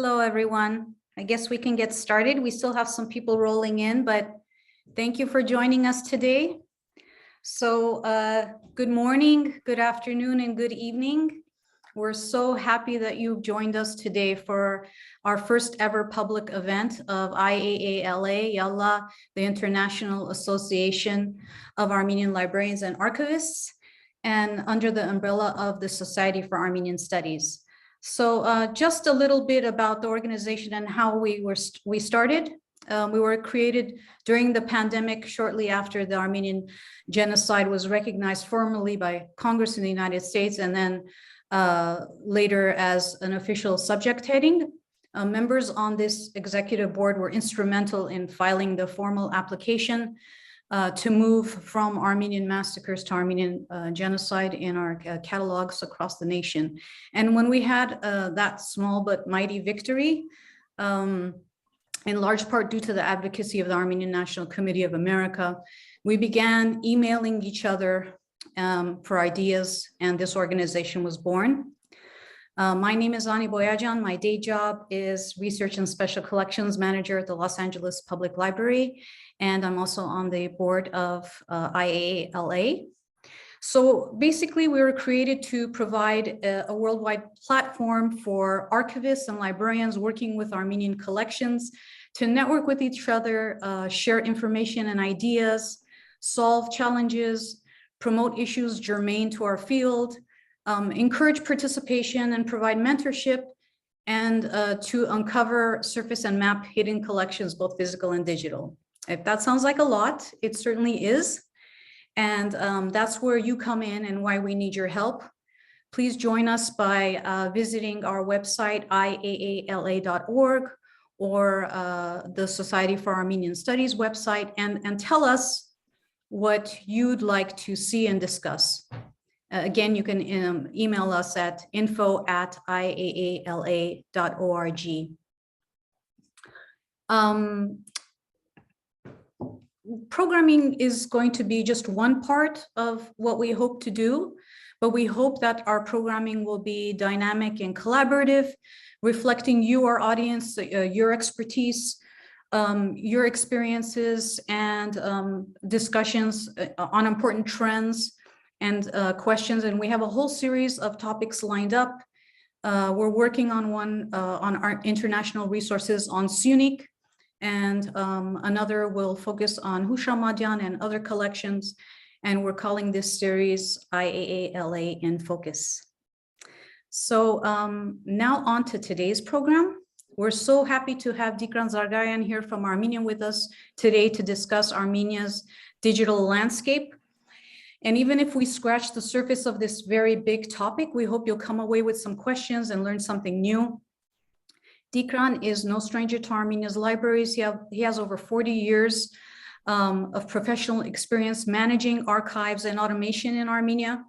Hello, everyone. I guess we can get started. We still have some people rolling in, but thank you for joining us today. So good morning, good afternoon, and good evening. We're so happy that you've joined us today for our first ever public event of IAALA, the International Association of Armenian Librarians and Archivists, and under the umbrella of the Society for Armenian Studies. So just a little bit about the organization and how we started. We were created during the pandemic, shortly after the Armenian genocide was recognized formally by Congress in the United States, and then later as an official subject heading. Members on this executive board were instrumental in filing the formal application to move from Armenian massacres to Armenian genocide in our catalogs across the nation. And when we had that small but mighty victory, in large part due to the advocacy of the Armenian National Committee of America, we began emailing each other for ideas, and this organization was born. My name is Ani Boyajan. My day job is Research and Special Collections Manager at the Los Angeles Public Library, and I'm also on the board of IAALA. So basically, we were created to provide a worldwide platform for archivists and librarians working with Armenian collections to network with each other, share information and ideas, solve challenges, promote issues germane to our field, encourage participation and provide mentorship, and to uncover, surface, and map hidden collections, both physical and digital. If that sounds like a lot, it certainly is. And that's where you come in and why we need your help. Please join us by visiting our website, iaala.org, or the Society for Armenian Studies website, and tell us what you'd like to see and discuss. Again, you can email us at info@iaala.org. Programming is going to be just one part of what we hope to do, but we hope that our programming will be dynamic and collaborative, reflecting you, our audience, your expertise, your experiences, and discussions on important trends and questions. And we have a whole series of topics lined up. We're working on one on our international resources on Syunik, and another will focus on Hushamadian and other collections. And we're calling this series IAALA in Focus. So now on to today's program. We're so happy to have Tigran Zargaryan here from Armenia with us today to discuss Armenia's digital landscape. And even if we scratch the surface of this very big topic, we hope you'll come away with some questions and learn something new. Tigran is no stranger to Armenia's libraries. He has over 40 years of professional experience managing archives and automation in Armenia.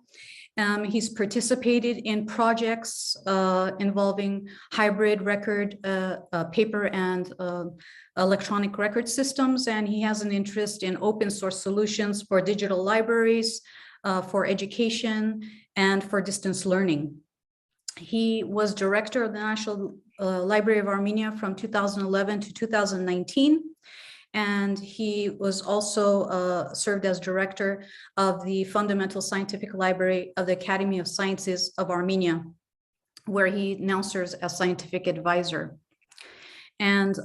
He's participated in projects involving hybrid record, paper and electronic record systems, and he has an interest in open source solutions for digital libraries, for education, and for distance learning. He was director of the National Library of Armenia from 2011 to 2019. And he was also served as director of the Fundamental Scientific Library of the Academy of Sciences of Armenia, where he now serves as scientific advisor. And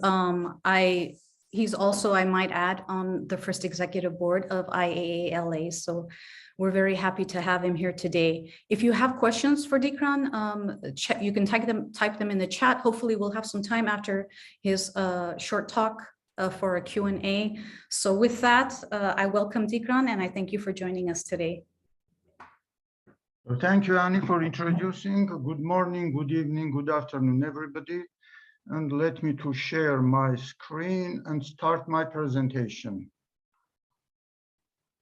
he's also, I might add, on the first executive board of IAALA. So we're very happy to have him here today. If you have questions for Tigran, you can type them in the chat. Hopefully we'll have some time after his short talk for a Q&A. So with that, I welcome Tigran, and I thank you for joining us today. Well, thank you, Annie, for introducing. Good morning, good evening, good afternoon, everybody. And let me to share my screen and start my presentation.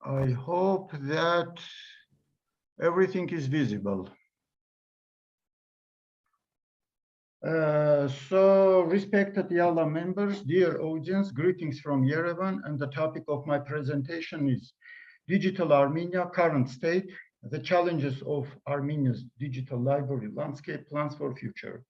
I hope that everything is visible. So respected IAALA members, dear audience, greetings from Yerevan, and the topic of my presentation is Digital Armenia, Current State, the Challenges of Armenia's Digital Library Landscape, Plans for Future.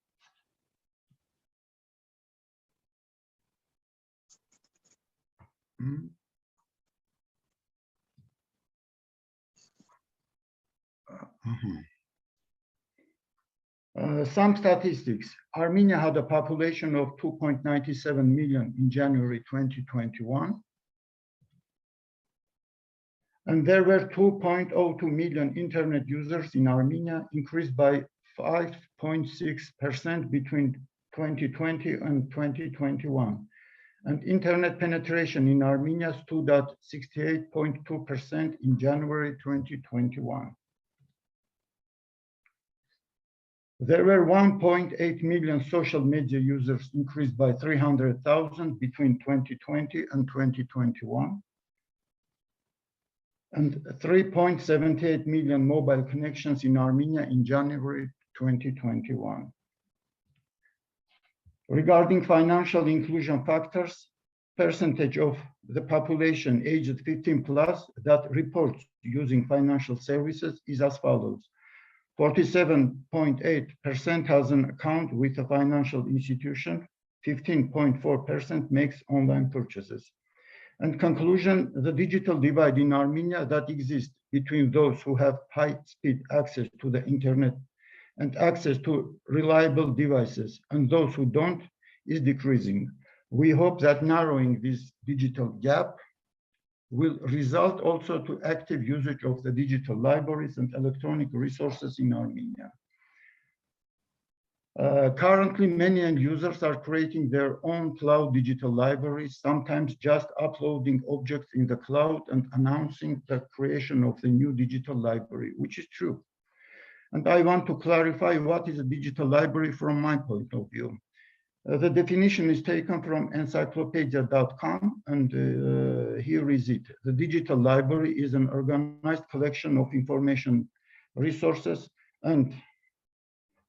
Some statistics. Armenia had a population of 2.97 million in January 2021. And there were 2.02 million internet users in Armenia, increased by 5.6% between 2020 and 2021. And internet penetration in Armenia stood at 68.2% in January 2021. There were 1.8 million social media users, increased by 300,000 between 2020 and 2021. And 3.78 million mobile connections in Armenia in January 2021. Regarding financial inclusion factors, percentage of the population aged 15 plus that reports using financial services is as follows. 47.8% has an account with a financial institution, 15.4% makes online purchases. And conclusion, the digital divide in Armenia that exists between those who have high-speed access to the internet and access to reliable devices and those who don't is decreasing. We hope that narrowing this digital gap will result also to active usage of the digital libraries and electronic resources in Armenia. Currently, many end users are creating their own cloud digital libraries, sometimes just uploading objects in the cloud and announcing the creation of the new digital library, which is true. And I want to clarify what is a digital library from my point of view. The definition is taken from encyclopedia.com, and here is it. The digital library is an organized collection of information resources and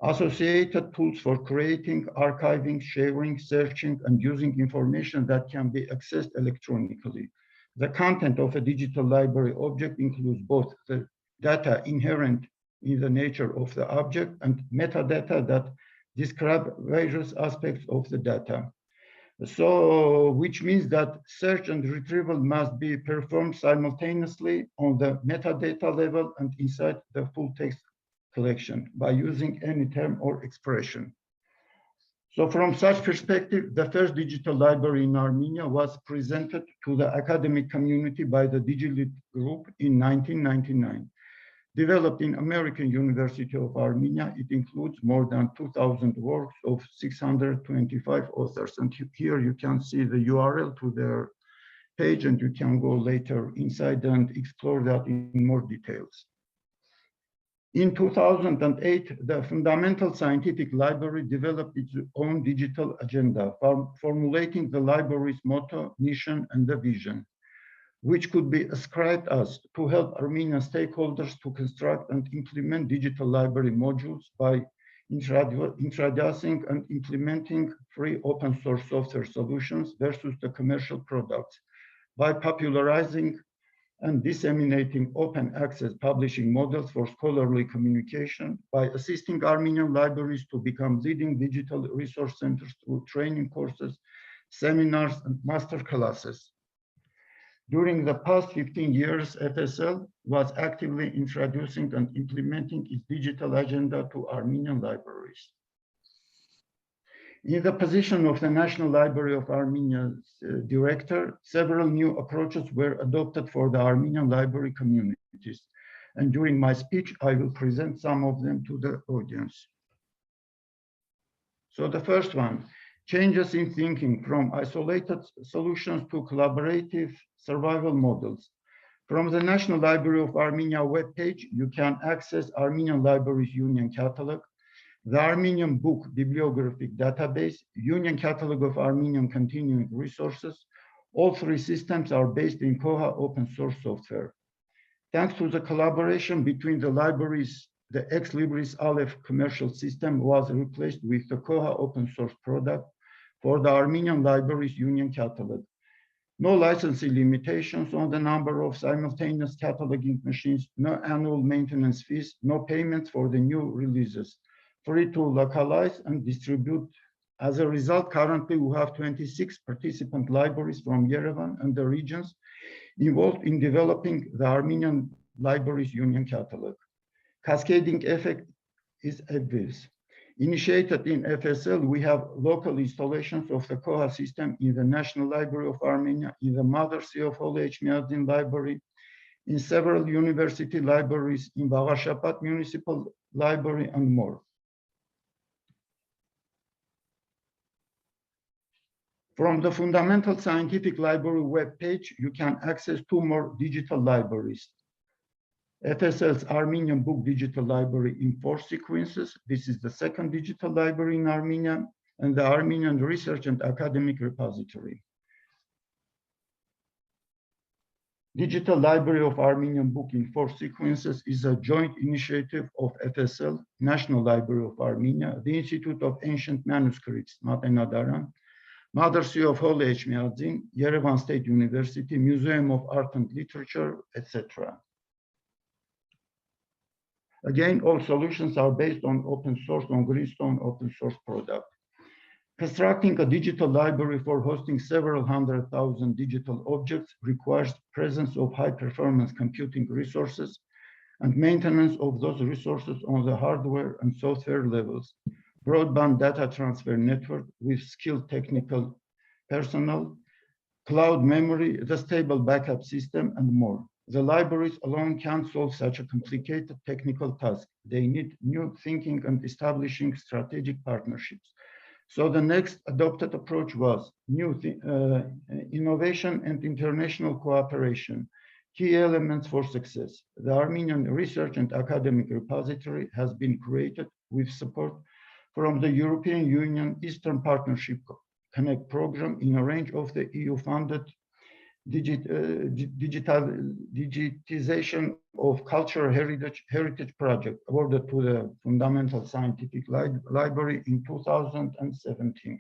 associated tools for creating, archiving, sharing, searching, and using information that can be accessed electronically. The content of a digital library object includes both the data inherent in the nature of the object and metadata that describe various aspects of the data. So, which means that search and retrieval must be performed simultaneously on the metadata level and inside the full text collection by using any term or expression. So from such perspective, the first digital library in Armenia was presented to the academic community by the DigiLit group in 1999. Developed in American University of Armenia, it includes more than 2,000 works of 625 authors. And here you can see the URL to their page, and you can go later inside and explore that in more details. In 2008, the Fundamental Scientific Library developed its own digital agenda, formulating the library's motto, mission, and the vision, which could be ascribed as to help Armenian stakeholders to construct and implement digital library modules by introducing and implementing free open source software solutions versus the commercial products, by popularizing and disseminating open access publishing models for scholarly communication, by assisting Armenian libraries to become leading digital resource centers through training courses, seminars, and master classes. During the past 15 years, FSL was actively introducing and implementing its digital agenda to Armenian libraries. In the position of the National Library of Armenia's director, several new approaches were adopted for the Armenian library communities. And during my speech, I will present some of them to the audience. So the first one, changes in thinking from isolated solutions to collaborative survival models. From the National Library of Armenia webpage, you can access Armenian Libraries Union Catalog, the Armenian Book Bibliographic Database, Union Catalog of Armenian Continuing Resources. All three systems are based in Koha open source software. Thanks to the collaboration between the libraries, the Ex Libris Aleph commercial system was replaced with the Koha open source product for the Armenian Libraries Union Catalog. No licensing limitations on the number of simultaneous cataloging machines, no annual maintenance fees, no payments for the new releases, free to localize and distribute As a result, currently we have 26 participant libraries from Yerevan and the regions involved in developing the Armenian Libraries Union catalog. Cascading effect is obvious. Initiated in FSL, we have local installations of the Koha system in the National Library of Armenia, in the Mother See of Holy Echmiadzin Library, in several university libraries, in Vagashapat Municipal Library, and more. From the Fundamental Scientific Library webpage, you can access 2 more digital libraries. FSL's Armenian Book Digital Library in 4 sequences. This is the 2nd digital library in Armenia, and the Armenian Research and Academic Repository. Digital Library of Armenian Book in 4 sequences is a joint initiative of FSL, National Library of Armenia, the Institute of Ancient Manuscripts, Matenadaran, Mother See of Holy Echmiadzin, Yerevan State University, Museum of Art and Literature, etc. Again, all solutions are based on open source, on Greenstone open source product. Constructing a digital library for hosting several 100,000 digital objects requires presence of high-performance computing resources and maintenance of those resources on the hardware and software levels, broadband data transfer network with skilled technical personnel, cloud memory, the stable backup system, and more. The libraries alone can't solve such a complicated technical task. They need new thinking and establishing strategic partnerships. So the next adopted approach was innovation and international cooperation, key elements for success. The Armenian Research and Academic Repository has been created with support from the European Union Eastern Partnership Connect program in a range of the EU-funded digitization of cultural heritage project awarded to the Fundamental Scientific Library in 2017.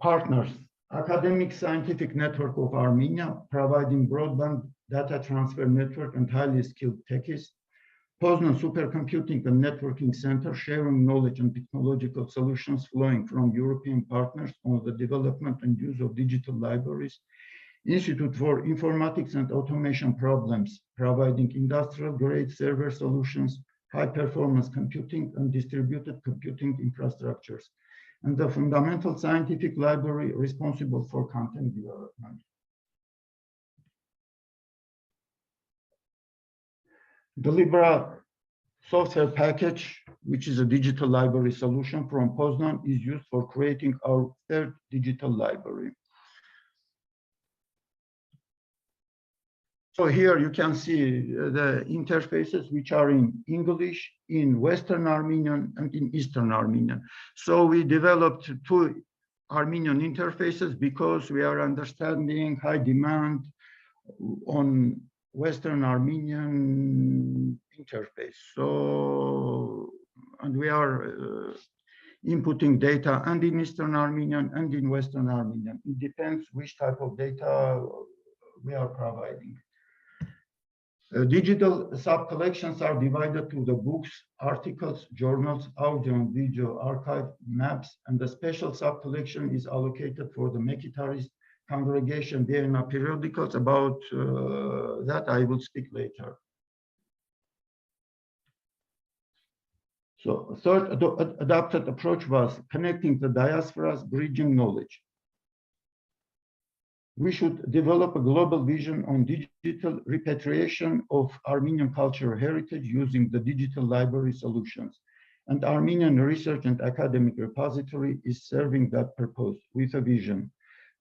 Partners: Academic Scientific Network of Armenia, providing broadband data transfer network and highly skilled techies. Poznan Supercomputing and Networking Center, sharing knowledge and technological solutions flowing from European partners on the development and use of digital libraries. Institute for Informatics and Automation Problems, providing industrial-grade server solutions, high-performance computing, and distributed computing infrastructures. And the Fundamental Scientific Library, responsible for content development. The Libra software package, which is a digital library solution from Poznan, is used for creating our 3rd digital library. So here you can see the interfaces which are in English, in Western Armenian, and in Eastern Armenian. So we developed 2 Armenian interfaces because we are understanding high demand on Western Armenian interface. So, and we are inputting data and in Eastern Armenian and in Western Armenian. It depends which type of data we are providing. Digital sub-collections are divided to the books, articles, journals, audio and video archive, maps, and the special sub-collection is allocated for the Mekhitarist Congregation Vienna periodicals. About that I will speak later. So 3rd adopted approach was connecting the diasporas, bridging knowledge. We should develop a global vision on digital repatriation of Armenian cultural heritage using the digital library solutions. And Armenian Research and Academic Repository is serving that purpose with a vision.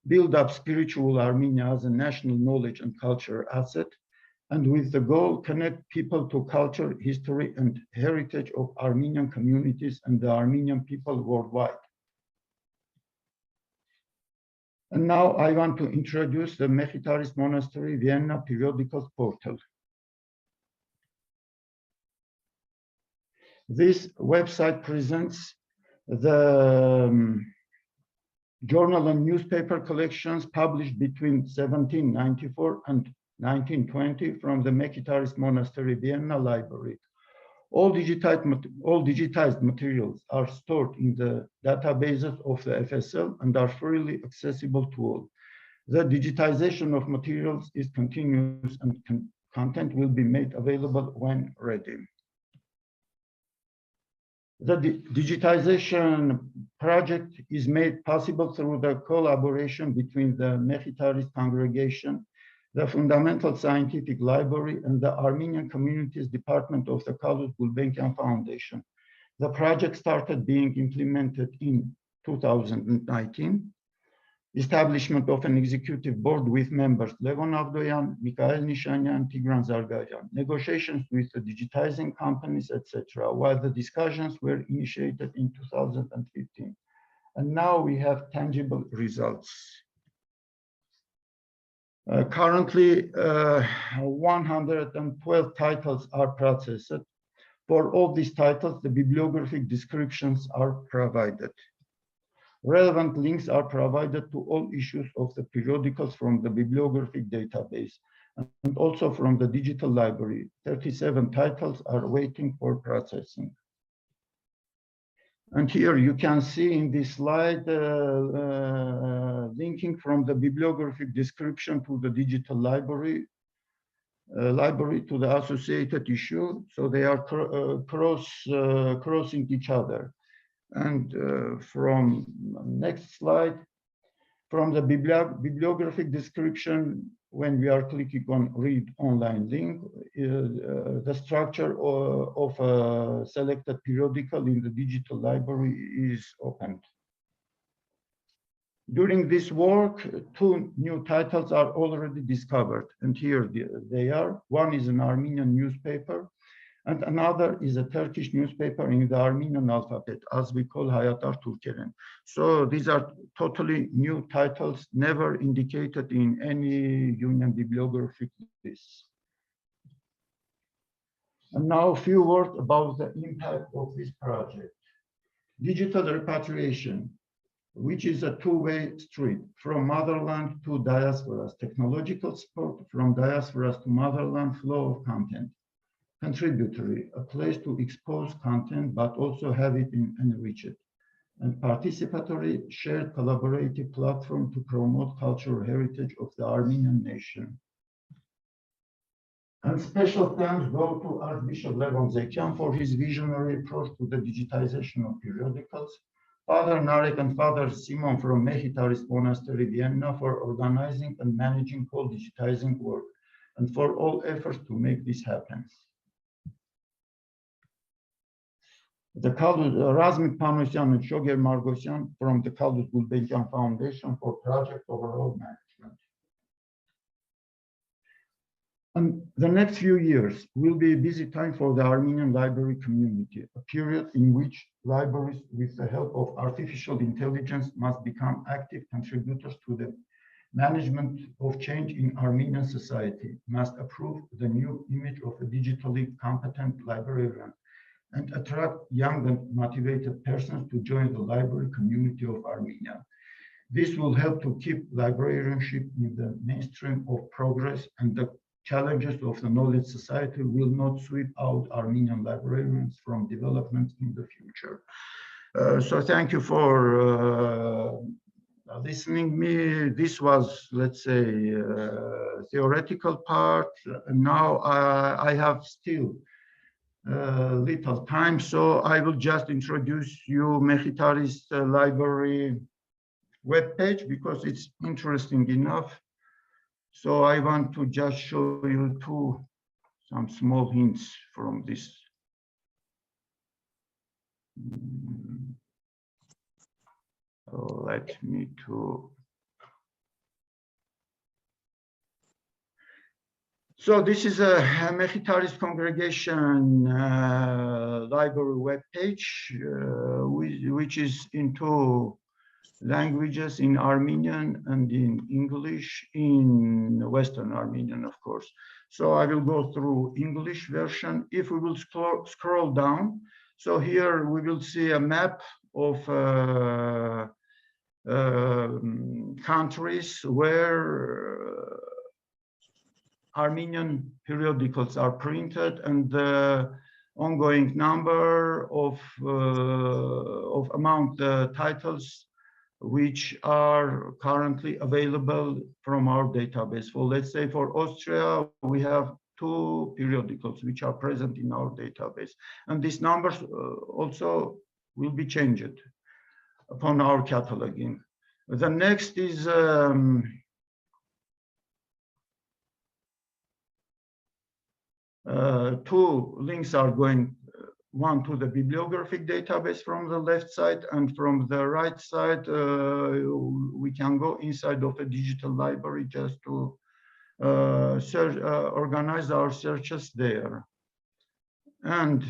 Build up spiritual Armenia as a national knowledge and culture asset, and with the goal, connect people to culture, history, and heritage of Armenian communities and the Armenian people worldwide. And now I want to introduce the Mekhitarist Monastery Vienna periodicals portal. This website presents the journal and newspaper collections published between 1794 and 1920 from the Mekhitarist Monastery Vienna Library. All digitized materials are stored in the databases of the FSL and are freely accessible to all. The digitization of materials is continuous and content will be made available when ready. The digitization project is made possible through the collaboration between the Mekhitarist congregation, the Fundamental Scientific Library, and the Armenian Communities Department of the Kalut Gulbenkian Foundation. The project started being implemented in 2019. Establishment of an executive board with members Levon Avdoyan, Mikhail Nishanyan, Tigran Zargaryan, negotiations with the digitizing companies, etc., while the discussions were initiated in 2015. And now we have tangible results. Currently, 112 titles are processed. For all these titles, the bibliographic descriptions are provided. Relevant links are provided to all issues of the periodicals from the bibliographic database and also from the digital library. 37 titles are waiting for processing. And here you can see in this slide linking from the bibliographic description to the digital library to the associated issue. So they are crossing each other. And from next slide, from the bibliographic description, when we are clicking on read online link, the structure of a selected periodical in the digital library is opened. During this work, 2 new titles are already discovered, and here they are. One is an Armenian newspaper, and another is a Turkish newspaper in the Armenian alphabet, as we call Hayatar Turkeren. So these are totally new titles, never indicated in any union bibliographic list. And now a few words about the impact of this project. Digital repatriation, which is a two-way street from motherland to diasporas, technological support from diasporas to motherland, flow of content. Contributory, a place to expose content, but also have it enrich it. And participatory, shared collaborative platform to promote cultural heritage of the Armenian nation. And special thanks go to Archbishop Levon Zekian for his visionary approach to the digitization of periodicals, Father Narek and Father Simon from Mekhitarist Monastery, Vienna, for organizing and managing whole digitizing work, and for all efforts to make this happen. The Kalut Razmik Panosyan and Shoger Margosyan from the Kalut Gulbenkian Foundation for project overall management. And the next few years will be a busy time for the Armenian library community, a period in which libraries, with the help of artificial intelligence, must become active contributors to the management of change in Armenian society, must approve the new image of a digitally competent librarian, and attract young and motivated persons to join the library community of Armenia. This will help to keep librarianship in the mainstream of progress, and the challenges of the knowledge society will not sweep out Armenian librarians from development in the future. So thank you for listening me. This was, let's say, theoretical part. Now I have still little time, so I will just introduce you Mekhitarist library webpage because it's interesting enough. So I want to just show you some small hints from this. Let me to. So this is a Mekhitarist congregation library webpage, which is in 2 languages, in Armenian and in English, in Western Armenian, of course. So I will go through English version. If we will scroll down, so here we will see a map of countries where Armenian periodicals are printed, and the ongoing number of among the titles which are currently available from our database. For, let's say, for Austria, we have 2 periodicals which are present in our database. And these numbers also will be changed upon our cataloging. The next is 2 links are going, one to the bibliographic database from the left side, and from the right side, we can go inside of a digital library just to organize our searches there and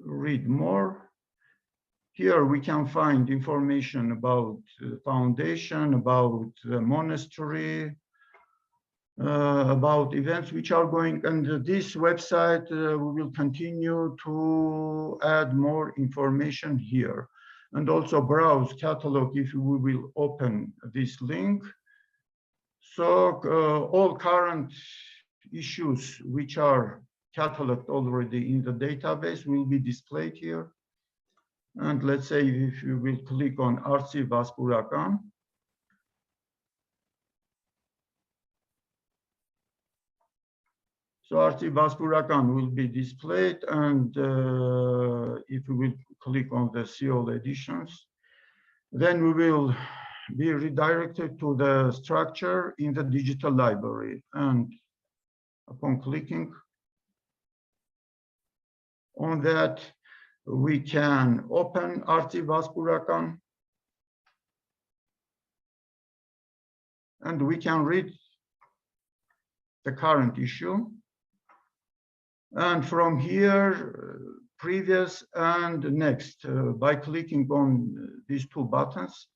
read more. Here we can find information about the foundation, about the monastery, about events which are going, and this website we will continue to add more information here, and also browse catalog if we will open this link. So all current issues which are cataloged already in the database will be displayed here. And let's say if you will click on Archivists. So Archivists will be displayed, and if we will click on the Seoul editions, then we will be redirected to the structure in the digital library. And upon clicking on that, we can open Archivists, and we can read the current issue. And from here, previous and next, by clicking on these 2 buttons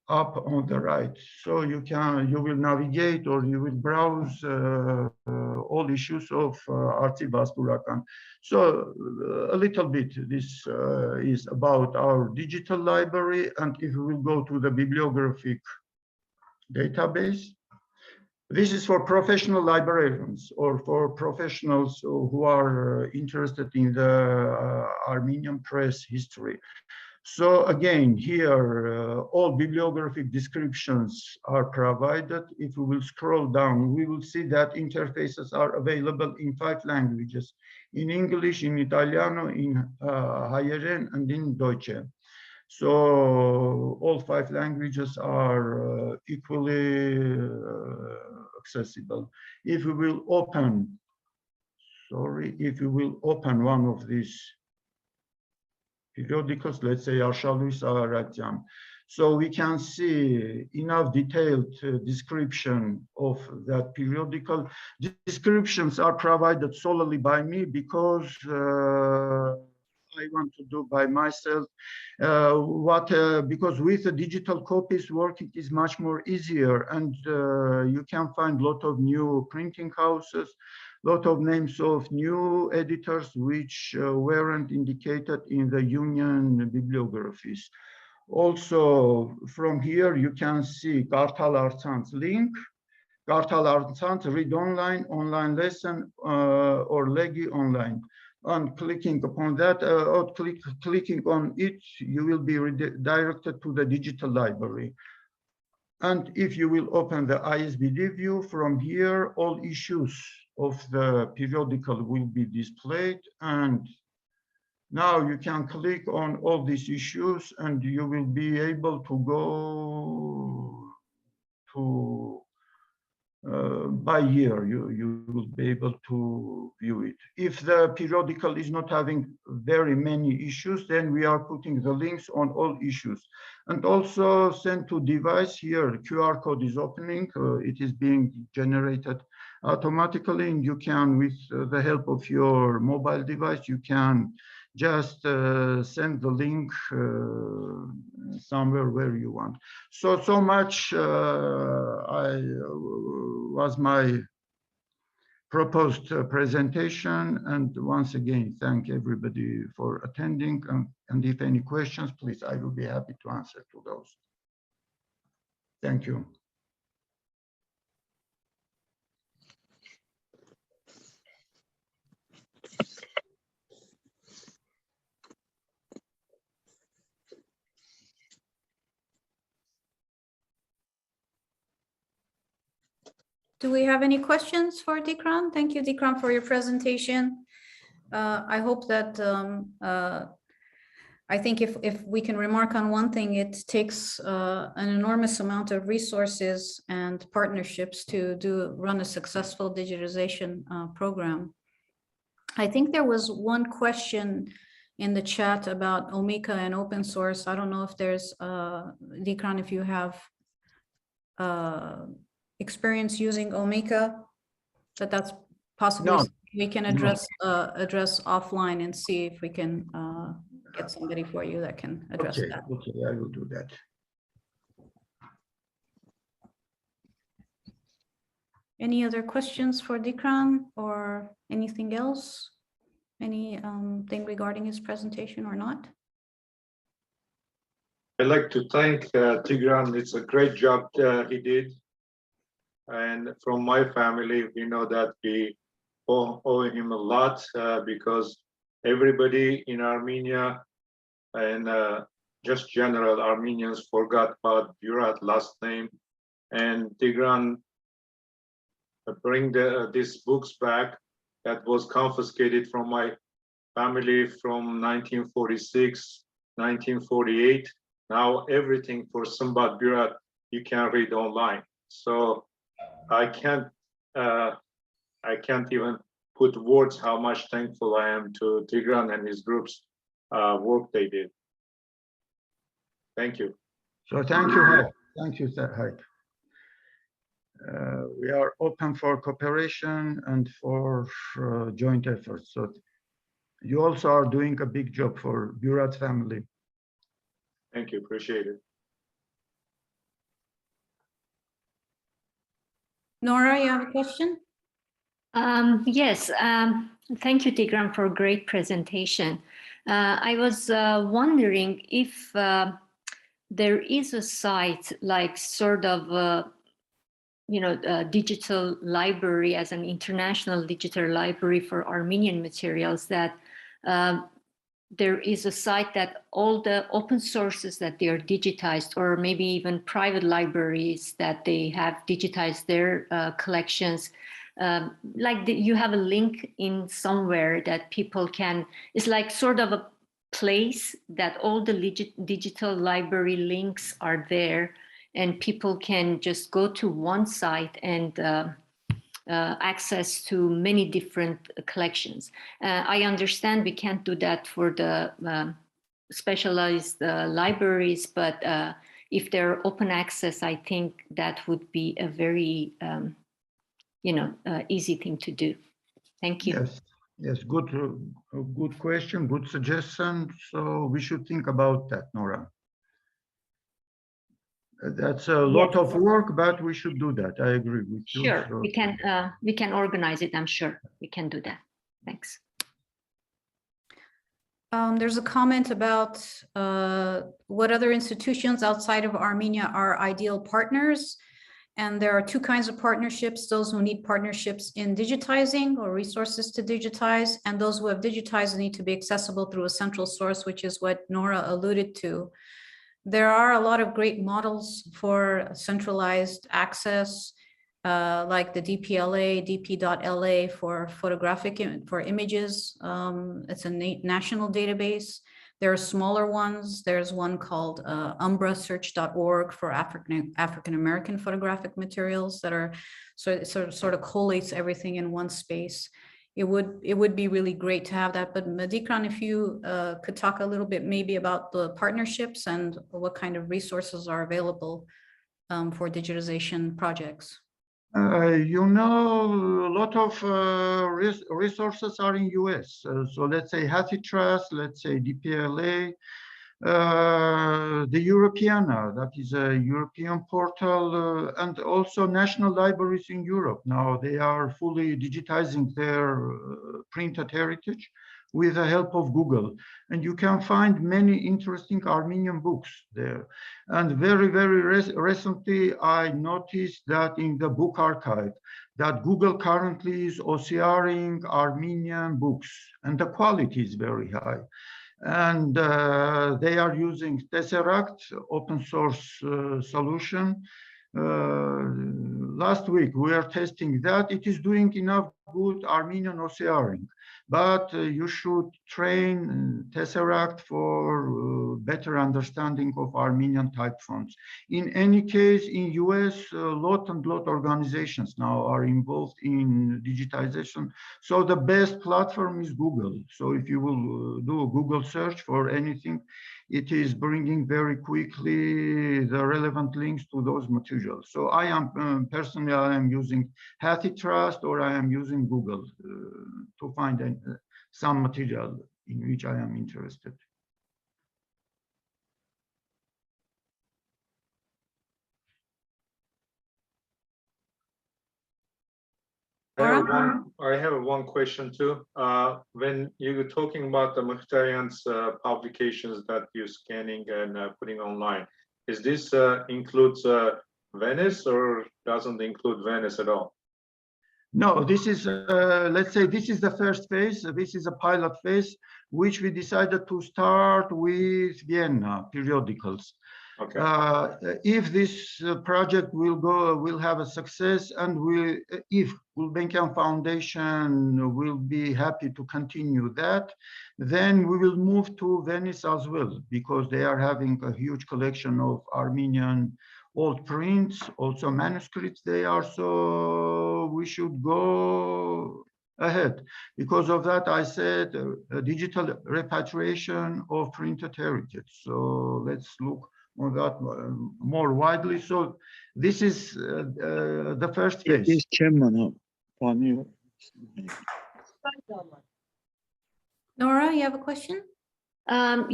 up on the right. So you will navigate, or you will browse all issues of Archivists. So a little bit, this is about our digital library. And if we will go to the bibliographic database, this is for professional librarians or for professionals who are interested in the Armenian press history. So again, here, all bibliographic descriptions are provided. If we will scroll down, we will see that interfaces are available in 5 languages: in English, in Italiano, in Hungarian, and in Deutsche. So all 5 languages are equally accessible. If we will open, if we will open one of these periodicals, let's say Armenian Zargaryan, so we can see enough detailed description of that periodical. Descriptions are provided solely by me because I want to do by myself because with the digital copies working is much more easier, and you can find a lot of new printing houses, lot of names of new editors which weren't indicated in the union bibliographies. Also from here you can see Kartal Artsan's link, Kartal Artsan's read online, online lesson, or Legi online. On clicking upon that, or clicking on it, you will be redirected to the digital library. And if you will open the ISBD view from here, all issues of the periodical will be displayed. And now you can click on all these issues and you will be able to go to by year, you will be able to view it. If the periodical is not having very many issues, then we are putting the links on all issues. And also send to device here, QR code is opening, it is being generated automatically, and you can, with the help of your mobile device, you can just send the link somewhere where you want. So much was my proposed presentation. And once again, thank everybody for attending. And if any questions, please, I will be happy to answer to those. Thank you. Do we have any questions for Tigran? Thank you, Tigran, for your presentation. I hope that I think if we can remark on one thing, it takes an enormous amount of resources and partnerships to run a successful digitization program. I think there was one question in the chat about Omeka and open source. I don't know if there's, Tigran, if you have experience using Omeka, that's possibly No, something we can address offline and see if we can get somebody for you that can address okay, that. okay, I will do that. Any other questions for Tigran or anything else? Any thing regarding his presentation or not? I'd like to thank Tigran. It's a great job he did. And from my family, we know that we owe him a lot because everybody in Armenia and just general Armenians forgot about Burat last name. And Tigran bring these books back that was confiscated from my family from 1946, 1948. Now everything for Sambat Burat you can read online. So I can't even put words how much thankful I am to Tigran and his group's work they did. Thank you. So thank you, Hype. Thank you, Hype. We are open for cooperation and for joint efforts. So you also are doing a big job for Burat family. Thank you, appreciate it. Nora, you have a question? Yes, thank you, Tigran, for a great presentation. I was wondering if there is a site like sort of digital library as an international digital library for Armenian materials, that there is a site that all the open sources that they are digitized, or maybe even private libraries that they have digitized their collections, you have a link in somewhere that people can, it's like sort of a place that all the digital library links are there, and people can just go to one site and access to many different collections. I understand we can't do that for the specialized libraries, but if they're open access, I think that would be a very easy thing to do. Thank you. Yes, yes, good question, good suggestion. So we should think about that, Nora. That's a lot of work, but we should do that. I agree with you. Sure, So, we can organize it. I'm sure we can do that. Thanks. There's a comment about what other institutions outside of Armenia are ideal partners. And there are two kinds of partnerships: those who need partnerships in digitizing or resources to digitize, and those who have digitized need to be accessible through a central source, which is what Nora alluded to. There are a lot of great models for centralized access, like the DPLA, dp.la for for images. It's a national database. There are smaller ones. There's one called umbrasearch.org for African-American photographic materials that are sort of collates everything in one space. It would be really great to have that. But Tigran, if you could talk a little bit maybe about the partnerships and what kind of resources are available for digitization projects. a lot of resources are in US. So let's say Hathi Trust, let's say DPLA, the Europeana, that is a European portal, and also national libraries in Europe. Now they are fully digitizing their printed heritage with the help of Google. And you can find many interesting Armenian books there. And very, very recently, I noticed that in the book archive, that Google currently is OCRing Armenian books, and the quality is very high. And they are using Tesseract, open source solution, last week we are testing that. It is doing enough good Armenian OCRing, but you should train Tesseract for better understanding of Armenian type fonts. In any case, in US, lot and lot organizations now are involved in digitization. So the best platform is Google. So if you will do a Google search for anything, it is bringing very quickly the relevant links to those materials. So I am personally, I am using HathiTrust or I am using Google to find some material in which I am interested. I have one question too. When you're talking about the Mkhitaryan's publications that you're scanning and putting online, is this includes Venice or doesn't include Venice at all? No, this is, let's say this is the first phase. This is a pilot phase, which we decided to start with Vienna periodicals. Okay. If this project will have a success, and if Gulbenkian Foundation will be happy to continue that, then we will move to Venice as well, because they are having a huge collection of Armenian old prints, also manuscripts they are, so we should go ahead. Because of that, I said digital repatriation of printed heritage. So let's look on that more widely. So this is the first phase. Nora, you have a question? Tigran,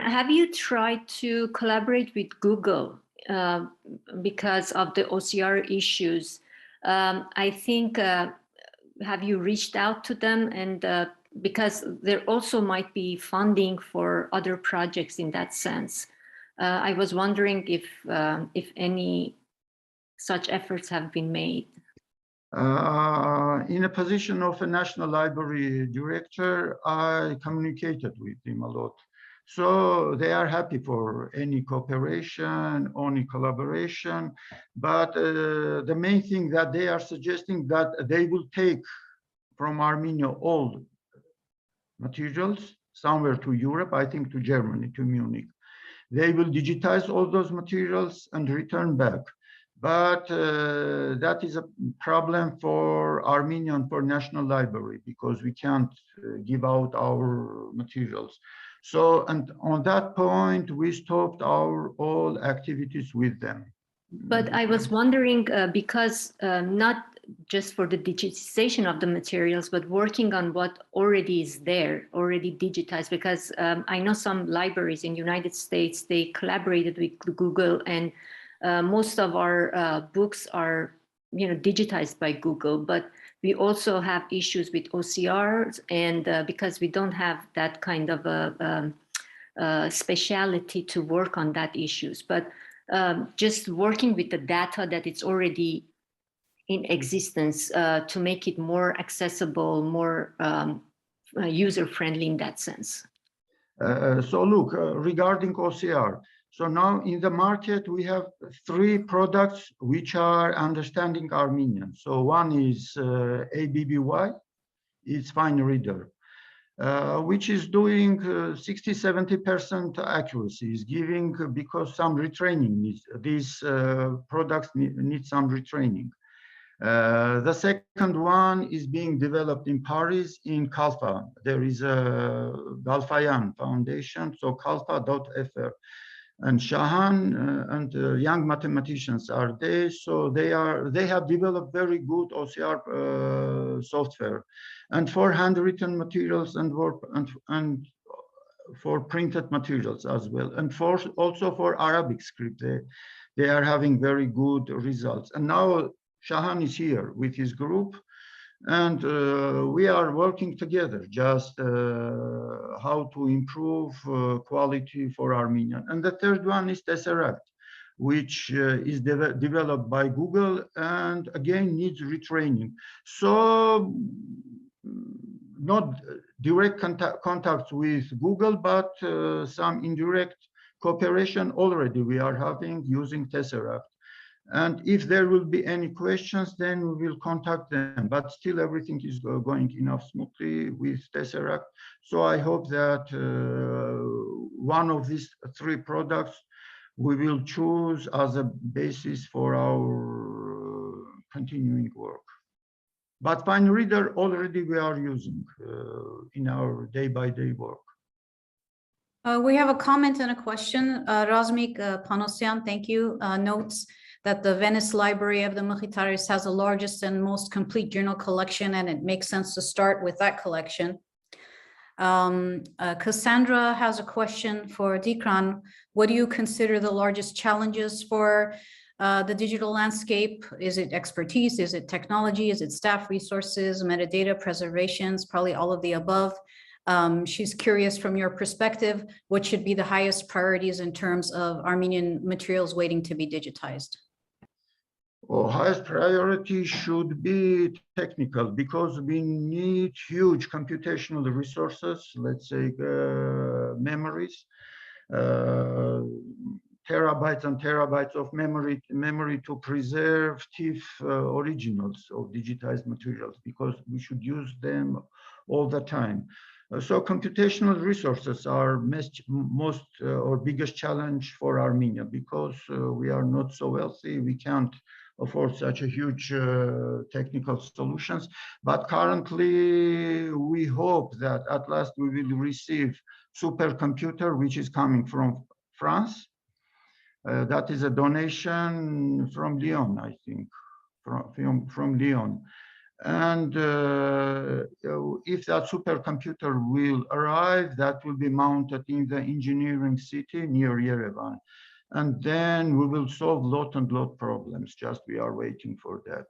have you tried to collaborate with Google because of the OCR issues? I think, have you reached out to them? And because there also might be funding for other projects in that sense. I was wondering if any such efforts have been made. In a position of a National Library director, I communicated with him a lot. So they are happy for any cooperation, any collaboration. But the main thing that they are suggesting that they will take from Armenia all materials somewhere to Europe, I think to Germany, to Munich. They will digitize all those materials and return back. But that is a problem for Armenian, for National Library, because we can't give out our materials. So, and on that point, we stopped our all activities with them. But I was wondering, because not just for the digitization of the materials, but working on what already is there, already digitized, because I know some libraries in the United States, they collaborated with Google, and most of our books are, digitized by Google, but we also have issues with OCRs, and because we don't have that kind of a speciality to work on that issues. But just working with the data that it's already in existence to make it more accessible, more user-friendly in that sense. So look, regarding OCR, so now in the market, we have 3 products which are understanding Armenian. So one is ABBY, it's Fine Reader, which is doing 60–70% accuracy, is giving, because some retraining needs, these products need some retraining. The second one is being developed in Paris, in Kalfa. There is a Galfayan Foundation, so kalfa.fr. And Shahan and young mathematicians are there, so they have developed very good OCR software, and for handwritten materials and for printed materials as well, and also for Arabic script, they are having very good results. And now Shahan is here with his group, and we are working together just how to improve quality for Armenian. And the third one is Tesseract, which is developed by Google and again needs retraining. So not direct contacts with Google, but some indirect cooperation already we are having using Tesseract. And if there will be any questions, then we will contact them. But still, everything is going enough smoothly with Tesseract. So I hope that one of these 3 products we will choose as a basis for our continuing work. But Fine Reader already we are using in our day-by-day work. We have a comment and a question. Razmik Panosyan, thank you, notes that the Venice Library of the Mkhitarys has the largest and most complete journal collection, and it makes sense to start with that collection. Cassandra has a question for Tigran. What do you consider the largest challenges for the digital landscape? Is it expertise? Is it technology? Is it staff resources, metadata preservations, probably all of the above? She's curious from your perspective, what should be the highest priorities in terms of Armenian materials waiting to be digitized? Well, highest priority should be technical, because we need huge computational resources, let's say memories, terabytes and terabytes of memory to preserve TIFF originals of digitized materials, because we should use them all the time. So computational resources are most or biggest challenge for Armenia, because we are not so wealthy. We can't afford such a huge technical solutions. But currently, we hope that at last we will receive supercomputer, which is coming from France. That is a donation from Lyon, I think, from Lyon. And if that supercomputer will arrive, that will be mounted in the engineering city near Yerevan. And then we will solve lot problems. Just we are waiting for that.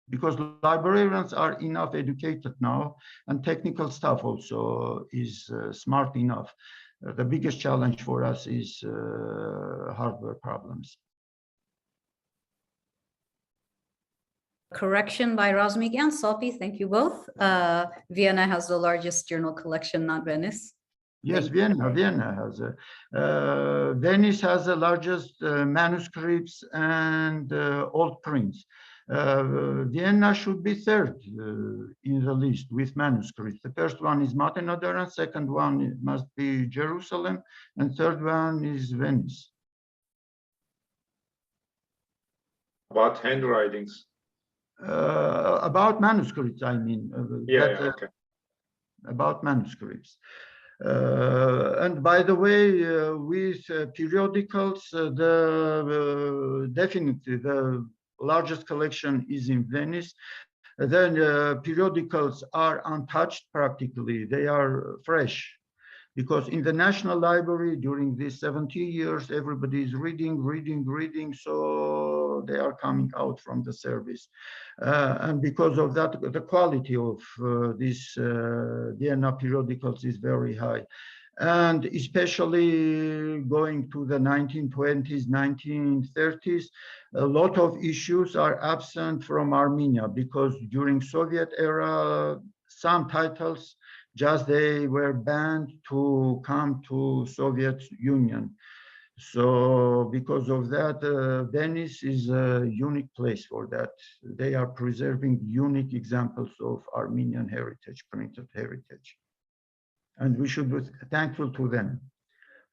Because librarians are enough educated now, and technical staff also is smart enough. The biggest challenge for us is hardware problems. Correction by Razmik and Sophie, thank you both. Vienna has the largest journal collection, not Venice. Yes, Vienna has a, Venice has the largest manuscripts and old prints. Vienna should be third in the list with manuscripts. The first one is Matenadaran, second one must be Jerusalem, and third one is Venice. About handwritings. About manuscripts, I mean. Okay. About manuscripts. And by the way, with periodicals, definitely the largest collection is in Venice. Then periodicals are untouched practically. They are fresh. Because in the National Library during these 70 years, everybody is reading, so they are coming out from the service. And because of that, the quality of these Vienna periodicals is very high. And especially going to the 1920s, 1930s, a lot of issues are absent from Armenia, because during Soviet era, some titles just they were banned to come to Soviet Union. So because of that, Venice is a unique place for that. They are preserving unique examples of Armenian heritage, printed heritage. And we should be thankful to them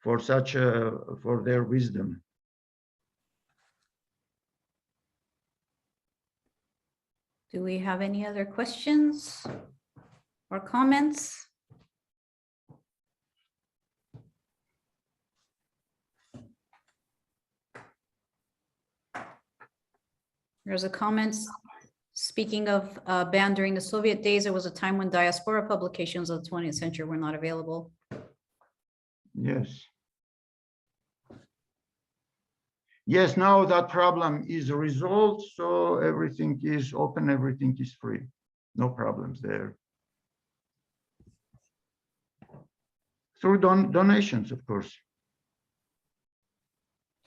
for such for their wisdom. Do we have any other questions or comments? There's a comment. Speaking of ban during the Soviet days, there was a time when diaspora publications of the 20th century were not available. Yes. Yes, now that problem is resolved, so everything is open, everything is free. No problems there. Through donations, of course.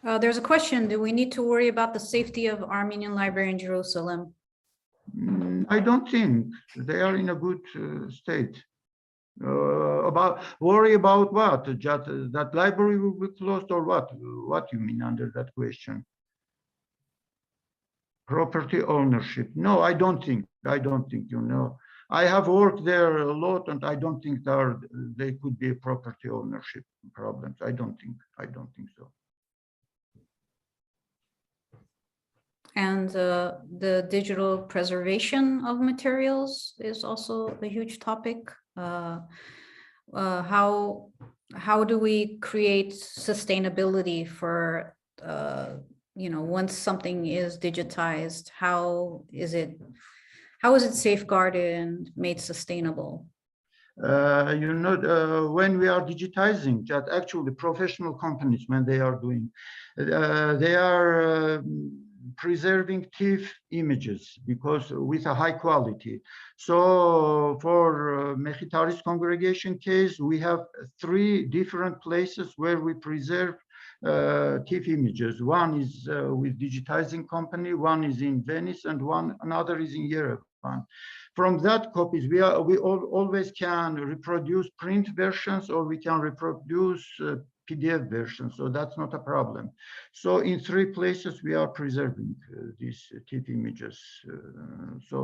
There's a question. Do we need to worry about the safety of Armenian Library in Jerusalem? I don't think they are in a good state. worry about what? Just that library will be closed or what? What you mean under that question? Property ownership? No, I don't think. You know. I have worked there a lot, and I don't think they could be property ownership problems. I don't think so. And the digital preservation of materials is also a huge topic. How do we create sustainability for once something is digitized? How is it safeguarded and made sustainable? When we are digitizing, that actually professional companies, when they are doing, they are preserving TIFF images because with a high quality. So for Mekhitarist congregation case, we have 3 different places where we preserve TIFF images. One is with digitizing company, one is in Venice, and another is in Yerevan. From that copies, we always can reproduce print versions, or we can reproduce PDF versions, so that's not a problem. So in 3 places we are preserving these TIFF images, so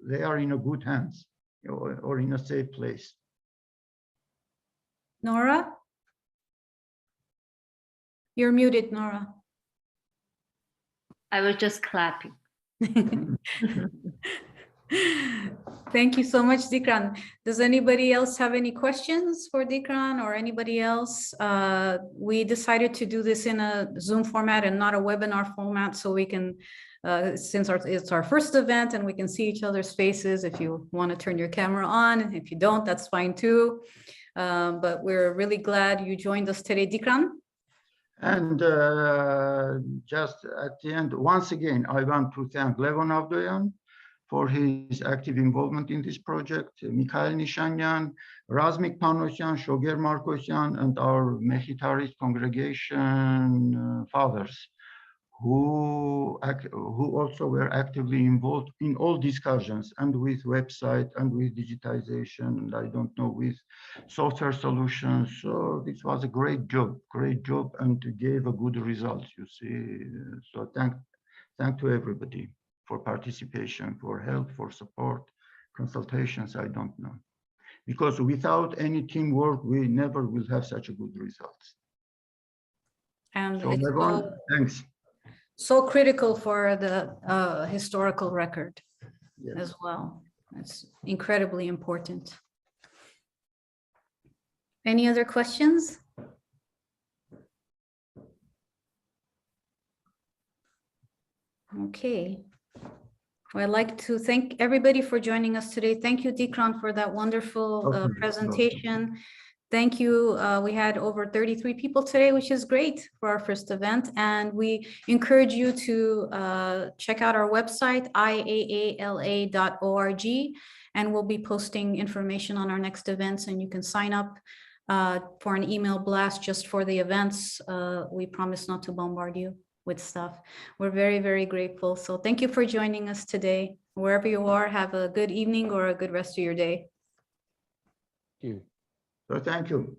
they are in a good hands or in a safe place. Nora? You're muted, Nora. I was just clapping. Thank you so much, Tigran. Does anybody else have any questions for Tigran or anybody else? We decided to do this in a Zoom format and not a webinar format, so we can, since it's our first event and we can see each other's faces. If you want to turn your camera on, if you don't, that's fine too. But we're really glad you joined us today, Tigran. And just at the end, once again, I want to thank Levon Avdoyan for his active involvement in this project, Mikhail Nishanyan, Razmik Panosyan, Shoger Markosyan, and our Mekhitarist congregation fathers, who also were actively involved in all discussions, and with website and with digitization, and I don't know, with software solutions. So this was a great job, and gave a good result, you see. So thank to everybody for participation, for help, for support, consultations, I don't know. Because without any teamwork, we never will have such a good results. And so it's everyone, thanks. So critical for the historical record as well. It's incredibly important. Any other questions? Okay. Well, I'd like to thank everybody for joining us today. Thank you, Tigran, for that wonderful presentation. Thank you. We had over 33 people today, which is great for our first event. And we encourage you to check out our website, IAALA.org, and we'll be posting information on our next events, and you can sign up for an email blast just for the events. We promise not to bombard you with stuff. We're very, very grateful. So thank you for joining us today. Wherever you are, have a good evening or a good rest of your day. Thank you. So thank you.